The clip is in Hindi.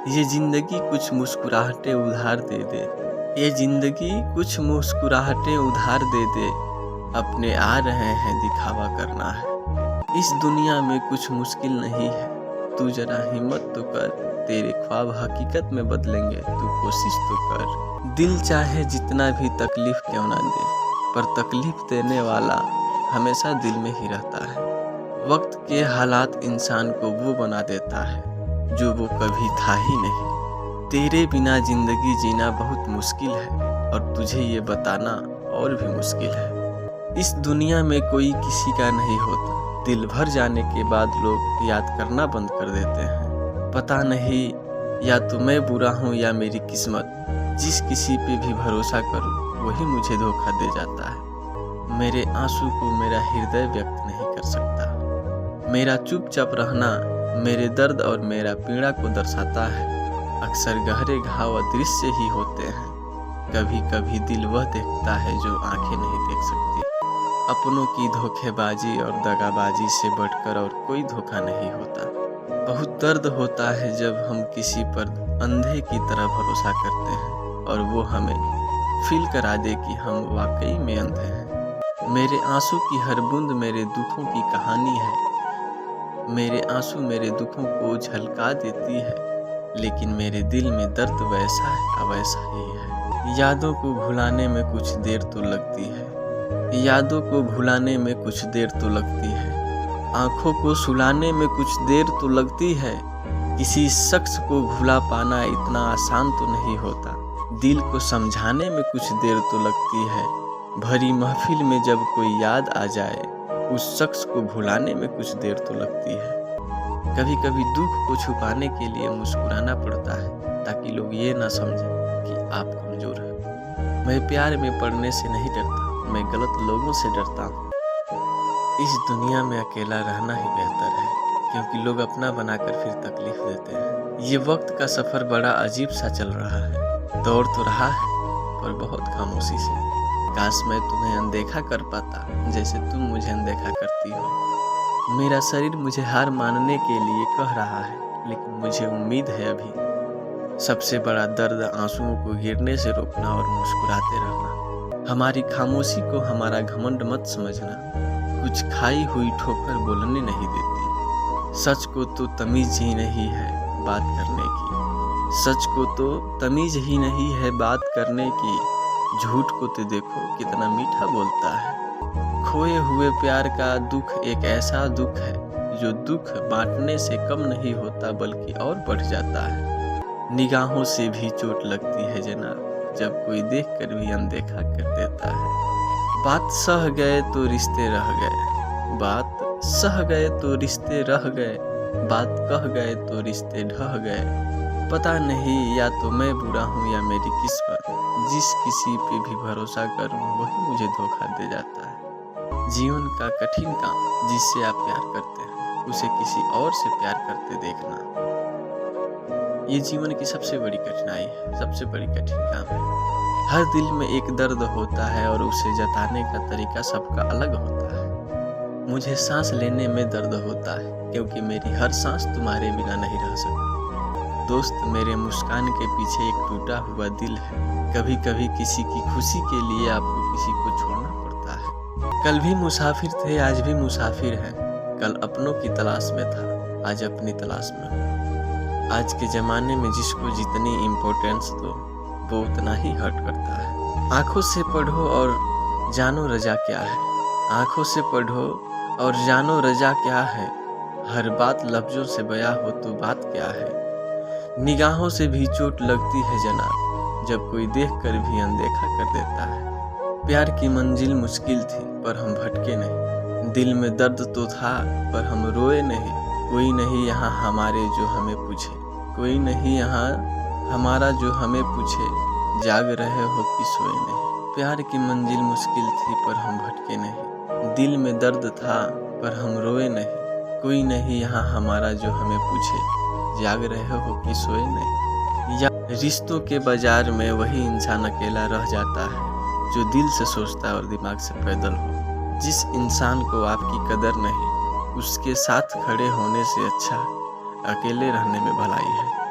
ये जिंदगी कुछ मुस्कुराहटें उधार दे दे, ये जिंदगी कुछ मुस्कुराहटें उधार दे दे, अपने आ रहे हैं दिखावा करना है। इस दुनिया में कुछ मुश्किल नहीं है, तू जरा हिम्मत तो कर, तेरे ख्वाब हकीकत में बदलेंगे, तू कोशिश तो कर। दिल चाहे जितना भी तकलीफ क्यों ना दे, पर तकलीफ देने वाला हमेशा दिल में ही रहता है। वक्त के हालात इंसान को वो बना देता है जो वो कभी था ही नहीं। तेरे बिना जिंदगी जीना बहुत मुश्किल है और तुझे ये बताना और भी मुश्किल है। इस दुनिया में कोई किसी का नहीं होता, दिल भर जाने के बाद लोग याद करना बंद कर देते हैं। पता नहीं या तो मैं बुरा हूँ या मेरी किस्मत, जिस किसी पे भी भरोसा करूँ वही मुझे धोखा दे जाता है। मेरे आंसू को मेरा हृदय व्यक्त नहीं कर सकता, मेरा चुपचाप रहना मेरे दर्द और मेरा पीड़ा को दर्शाता है। अक्सर गहरे घाव अदृश्य ही होते हैं, कभी कभी दिल वह देखता है जो आंखें नहीं देख सकती। अपनों की धोखेबाजी और दगाबाजी से बढ़कर और कोई धोखा नहीं होता। बहुत दर्द होता है जब हम किसी पर अंधे की तरह भरोसा करते हैं और वो हमें फील करा दे कि हम वाकई में अंधे हैं। मेरे आंसू की हर बूंद मेरे दुखों की कहानी है, मेरे आंसू मेरे दुखों को झलका देती है, लेकिन मेरे दिल में दर्द वैसा है वैसा ही है। यादों को भुलाने में कुछ देर तो लगती है, यादों को भुलाने में कुछ देर तो लगती है, आंखों को सुलाने में कुछ देर तो लगती है। किसी शख्स को भुला पाना इतना आसान तो नहीं होता, दिल को समझाने में कुछ देर तो लगती है। भरी महफिल में जब कोई याद आ जाए, उस शख्स को भुलाने में कुछ देर तो लगती है। कभी कभी दुख को छुपाने के लिए मुस्कुराना पड़ता है ताकि लोग ये ना समझें कि आप कमजोर हैं। मैं प्यार में पड़ने से नहीं डरता, मैं गलत लोगों से डरता हूँ। इस दुनिया में अकेला रहना ही बेहतर है, क्योंकि लोग अपना बनाकर फिर तकलीफ देते हैं। ये वक्त का सफर बड़ा अजीब सा चल रहा है, दौड़ तो रहा है पर बहुत खामोशी से। काश मैं तुम्हें अनदेखा कर पाता जैसे तुम मुझे अनदेखा करती हो। मेरा शरीर मुझे हार मानने के लिए कह रहा है, लेकिन मुझे उम्मीद है अभी। सबसे बड़ा दर्द आंसुओं को गिरने से रोकना और मुस्कुराते रहना। हमारी खामोशी को हमारा घमंड मत समझना, कुछ खाई हुई ठोकर बोलने नहीं देती। सच को तो तमीज ही नहीं है बात करने की, सच को तो तमीज ही नहीं है बात करने की। झूठ को तो देखो कितना मीठा बोलता है। खोए हुए प्यार का दुख एक ऐसा दुख है जो दुख बांटने से कम नहीं होता बल्कि और बढ़ जाता है। निगाहों से भी चोट लगती है जनाब, जब कोई देखकर भी अनदेखा कर देता है। बात सह गए तो रिश्ते रह गए, बात सह गए तो रिश्ते रह गए, बात कह गए तो रिश्ते ढह गए। पता नहीं या तो मैं बुरा हूँ या मेरी किस्मत, जिस किसी पे भी भरोसा करूँ वही मुझे धोखा दे जाता है। जीवन का कठिन काम जिससे आप प्यार करते हैं, उसे किसी और से प्यार करते देखना, ये जीवन की सबसे बड़ी कठिनाई है, सबसे बड़ी कठिन काम है। हर दिल में एक दर्द होता है और उसे जताने का तरीका सबका अलग होता है। मुझे सांस लेने में दर्द होता है क्योंकि मेरी हर सांस तुम्हारे बिना नहीं रह सकती। दोस्त, मेरे मुस्कान के पीछे एक टूटा हुआ दिल है। कभी कभी किसी की खुशी के लिए आपको किसी को छोड़ना पड़ता है। कल भी मुसाफिर थे, आज भी मुसाफिर हैं। कल अपनों की तलाश में था, आज अपनी तलाश में हूँ। आज के ज़माने में जिसको जितनी इम्पोर्टेंस दो वो उतना ही हर्ट करता है। आँखों से पढ़ो और जानो रजा क्या है, आँखों से पढ़ो और जानो रजा क्या है। हर बात लफ्ज़ों से बयां हो तो बात क्या है। निगाहों से भी चोट लगती है जनाब, जब कोई देखकर भी अनदेखा कर देता है। प्यार की मंजिल मुश्किल थी पर हम भटके नहीं, दिल में दर्द तो था पर हम रोए नहीं। कोई नहीं यहाँ हमारे जो हमें पूछे, कोई नहीं यहाँ हमारा जो हमें पूछे, जाग रहे हो कि सोए नहीं। प्यार की मंजिल मुश्किल थी पर हम भटके नहीं, दिल में दर्द था पर हम रोए नहीं। कोई नहीं यहाँ हमारा जो हमें पूछे, जाग रहे हो कि सोए नहीं। या रिश्तों के बाजार में वही इंसान अकेला रह जाता है जो दिल से सोचता और दिमाग से पैदल हो। जिस इंसान को आपकी कदर नहीं, उसके साथ खड़े होने से अच्छा अकेले रहने में भलाई है।